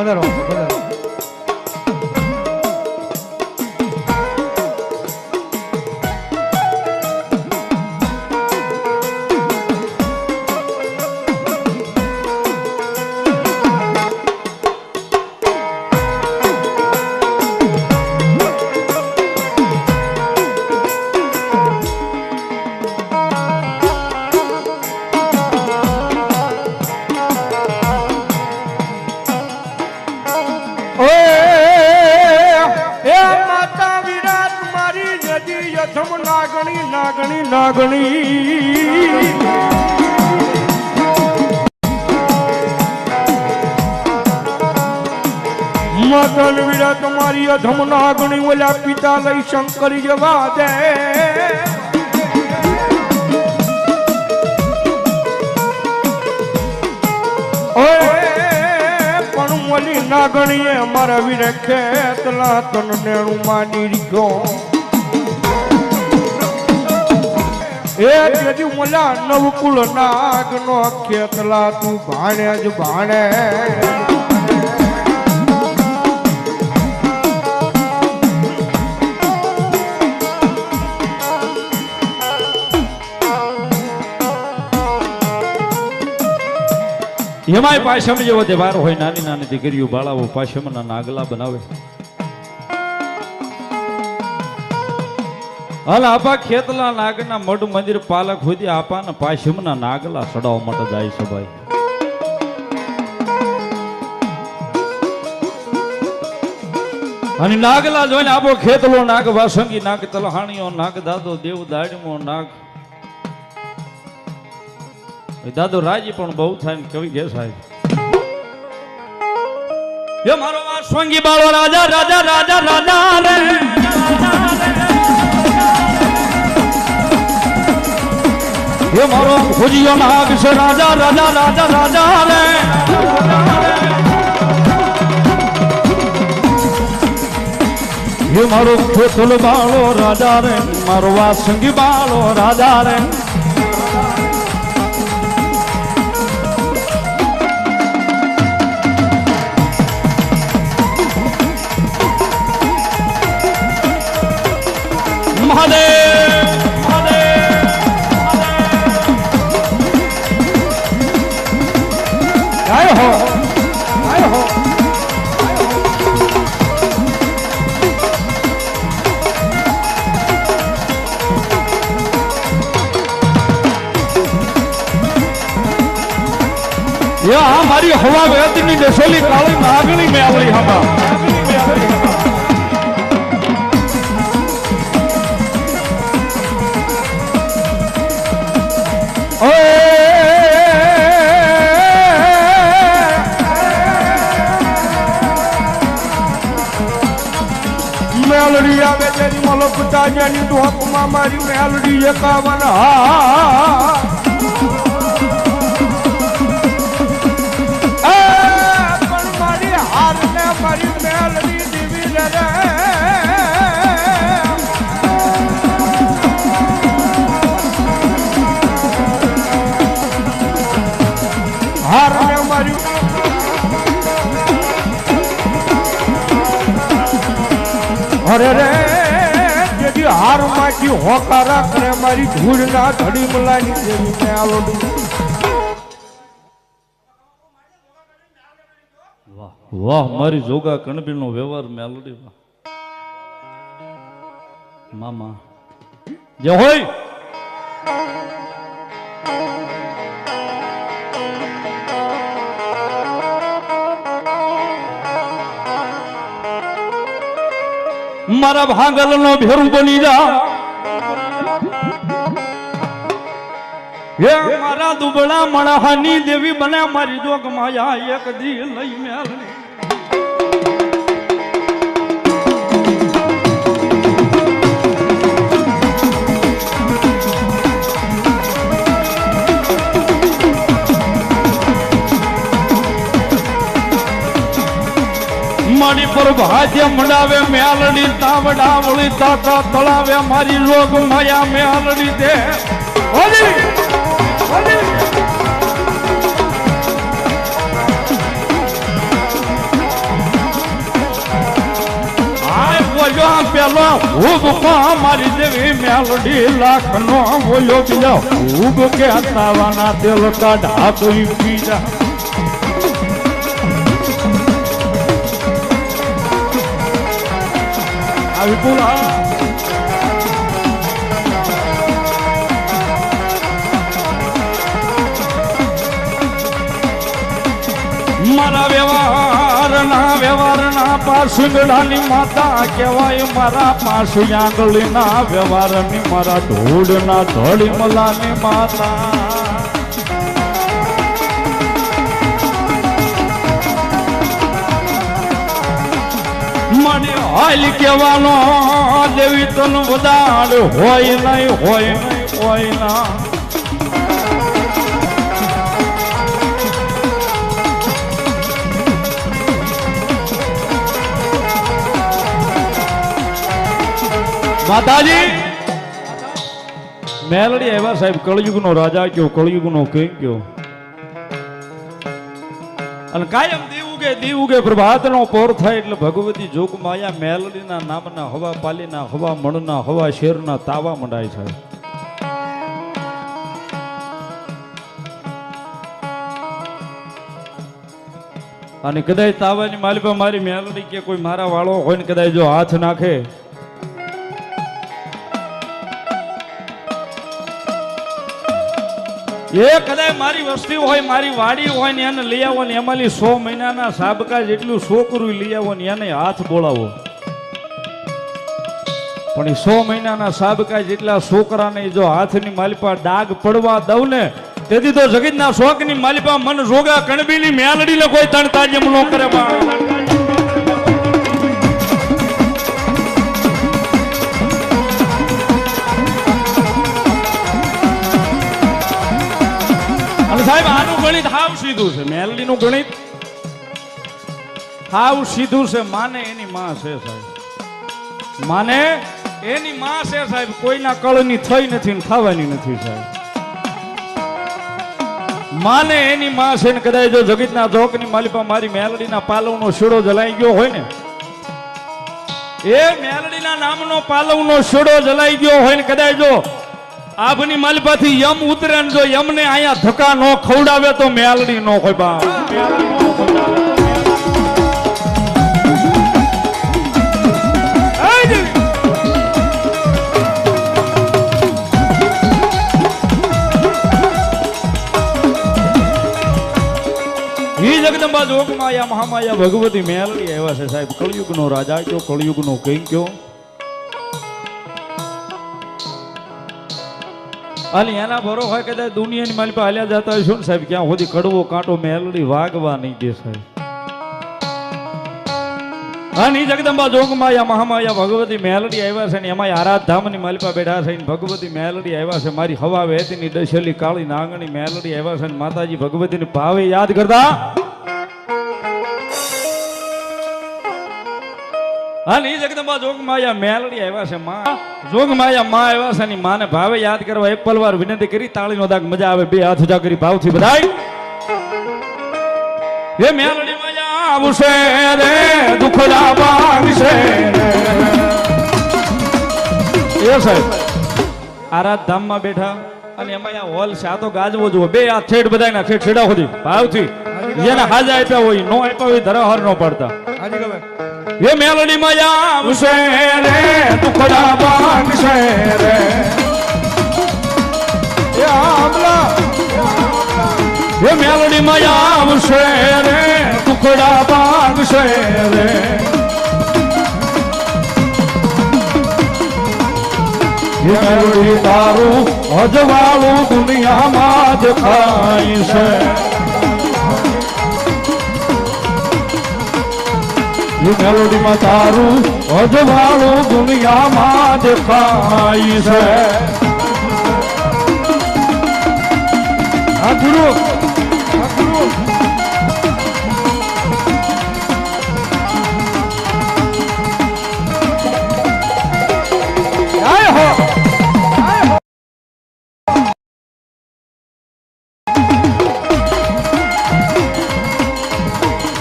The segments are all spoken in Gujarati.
પધારો પધારો. નાગણી નાગણી નાગણી મદન વીરા તમારી અધમ નાગણી ઓલા પિતા લઈ શંકર જવા દે. પણ ઓલી નાગણીએ મારા વીરે ખેતલા તન નેણું માની રીખો. એ તેથી મોલા નવકુળ નાગ નો ખેતલા તું ભાણે જ ભાણે. એમાંય પાછમ જેવો તહેવાર હોય, નાની નાની દીકરીઓ બાળાઓ પાછમના નાગલા બનાવે. હાલ આપા ખેતલા નાગના મઢ મંદિર પાલક સુધી આપાના પાછમના નાગલા સડાવવા માટે જાય છે ભાઈ. અને નાગલા જોઈને આપો ખેતલો નાગ, વાસંગી નાગ, તલહાણીઓ નાગ, દાદો દેવ દાડમો નાગ. દાદો રાજી પણ બહુ થાય ને કવિ કે સાહેબ એ મારો વાસંગી બાળો રાજા રાજા રાજા રાજા રે. ये मारो खुजियो नाग से राजा राजा राजा राजा रे. ये मारो खेतल बालो राजा रे, मारो वासंगी बालो राजा रे. महादेव आयो हो आयो हो. ये हमारी हवा वेदनी नशेली काली नागनी में आवली हवा. મેલડી આવે તેની મલક તાજાની ઢોકમાં મારી મેલડી 51 હા. પણ મારી હારને મારી મેલડી દીવી રે. હારને મારી અરે રે જેથી હાર માંથી હોકારા કરે મારી ધૂળ ના ધડી મલાની દેવી ને આવડું. વાહ વાહ મારી જોગા કણબીલ નો વ્યવહાર મેલડી. મામા જે હોય મારા ભાંગલ નો ભેરું બની જા. હે મારા દુબળા મણહાની દેવી બને મારી જોગ માયા એક દી લઈ મેલડી. મારી પર ભાજ્ય મંડાવે મેલડી, તાવડા વળી તાતા તળાવે મારી રોગ માયા મેલડી દે. વેલો ઉભ મારી દેવી મેલડી લાખ નો બોલ્યો બીજો ઉભ કે તાવાના તેલ કાઢા કોઈ બીજા આવી પૂરા મારા વ્યવહારના પાસુંગડાની માતા કહેવાય મારા પાસુ આંગળીના વ્યવહારની મારા ઢોળના ધોળી મલાની માતા મને હાલ કહેવાનો દેવી તન વધાડ હોય નહીં હોય નહીં હોય ના માતાજી મેલડી આવ્યા સાહેબ કળયુગનો રાજા કયો કળયુગનો કિંગ કયો અને કાયમ દીવ ઉગે પ્રભાતનો પોર થાય એટલે ભગવતી જોગ માયા મેલડીના નામના હવા પાલીના હવા મણના હવા શેરના તાવા મંડાય છે અને કદાચ તાવાની માલિપા મારી મેલડી કે કોઈ મારા વાળો હોય ને કદાચ જો હાથ નાખે એ કદાચ મારી વસ્તી હોય મારી વાડી હોય ને એને લઈ આવો ને એમાંથી 100 મહિનાના સાબકા જેટલું છોકરું લઈ આવો ને એને હાથ બોલાવો પણ એ 100 મહિનાના સાબકા જેટલા છોકરાને જો હાથની માલિપા ડાગ પડવા દઉં ને તેથી તો જગતના શોકની માલિપા મન જોગા કણબીની મેલડીને કોઈ તણ તાજમ ન કરે સાહેબ આનું ગણિત હાવ સીધું છે મેલડીનું ગણિત હાવ સીધું છે માને એની માં છે સાહેબ માને એની માં છે સાહેબ કોઈના કળની થઈ નથી ને ખાવાની નથી સાહેબ માને એની માં છે ને કદાચ જો જગતના જોકની માલિપા મારી મેલડીના પાલવનો શીડો જલાઈ ગયો હોય ને એ મેલડીના નામનો પાલવનો શીડો જલાઈ ગયો હોય ને કદાચ જો આપની માલિપાથી યમ ઉતરે ને જો યમને અહીંયા ધક્કા નો ખવડાવે તો મેલડી નો હોય બા જગદંબા જોગ માયા મહામાયા ભગવતી મેલડી આવ્યા છે સાહેબ કળયુગનો રાજા કયો કળયુગનો કિંગ કયો અને એના ભરો હોય કદાચ દુનિયાની માલી પાસે હાલ્યા જતા હોય શું ને સાહેબ ક્યાં સુધી કડવો કાંટો મેલડી વાગવા નહીં દે સાહેબ અને જગદંબા જોગમાયા મહામાયા ભગવતી મેલડી આવ્યા છે ને એમાં આરાધ ધામની માલિપા બેઠા છે ભગવતી મેલડી આવ્યા છે મારી હવા વહેતીની દશેલી કાળી નાંગણી મેલડી આવ્યા છે ને માતાજી ભગવતીને ભાવે યાદ કરતા અને જગદંબા જોગમાયા મેલડી આવ્યા છે માં જોગમાયા માં આવ્યા છે ની માને ભાવે યાદ કરવા એક પલવાર વિનંતી કરી તાળીનો દાગ મજા આવે બે હાથ ઉજા કરી ભાવથી બધાય હે મેલડી માયા આવશે રે દુખડા ભાગશે એ સાહેબ આરાધ ધામમાં બેઠા અને એમાં આ હોલ છે આ તો ગાજવો જુઓ બે આ છેડ બધાના છેડ છેડા સુધી ભાવથી જેના હાજા આપ્યા હોય નો આપ્યા હોય ધરાહર નો પડતા ये मेलडी माया आवशे रे दुखड़ा भागशे रे ये आमला ये मेलडी माया आवशे रे दुखड़ा भागशे रे ये मेलडी तारू अजवाळू दुनिया में देखाई से ये मेलोडी में तारू अजवाळू दुनिया में देखाई से हाँ गुरु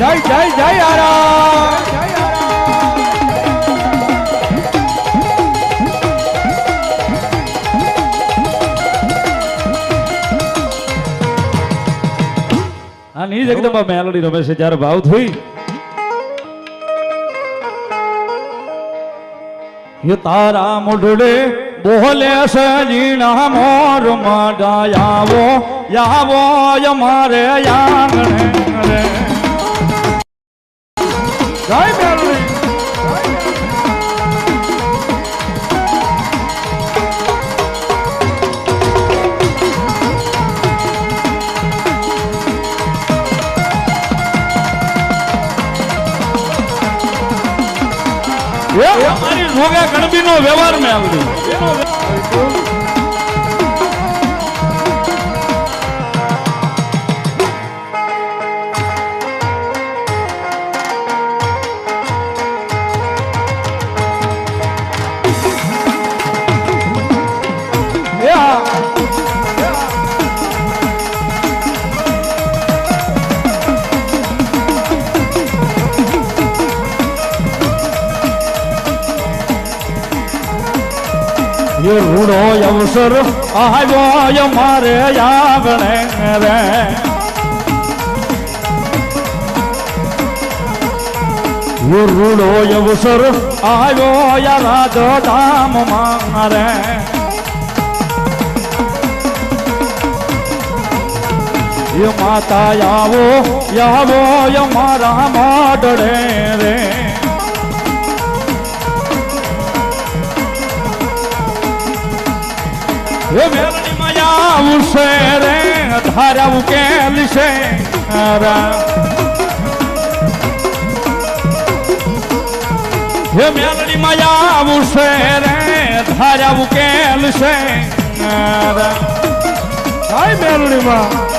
जय जय जय आरा આ ની જગદંબા મેલડી રમે છે જ્યારે ભાવ થઈ ये तारा मुढ़ड़े बोले से जीना मोर माडा यावो यमारे यांगणे रे जय मेलडी हमारी रोगा गणबी नो व्यवहार में आवड़ी ये रूड़ो अवसर आयो मारे यागणे रे ये रूड़ो अवसर आयो या राज धाम मारे ये माता यावो या मारा माडड़े रे ये मेलडी माया उसे रे धारा उकेल से ये मेलडी माया उसे रे धारा उकेल से हाय मेलडी माँ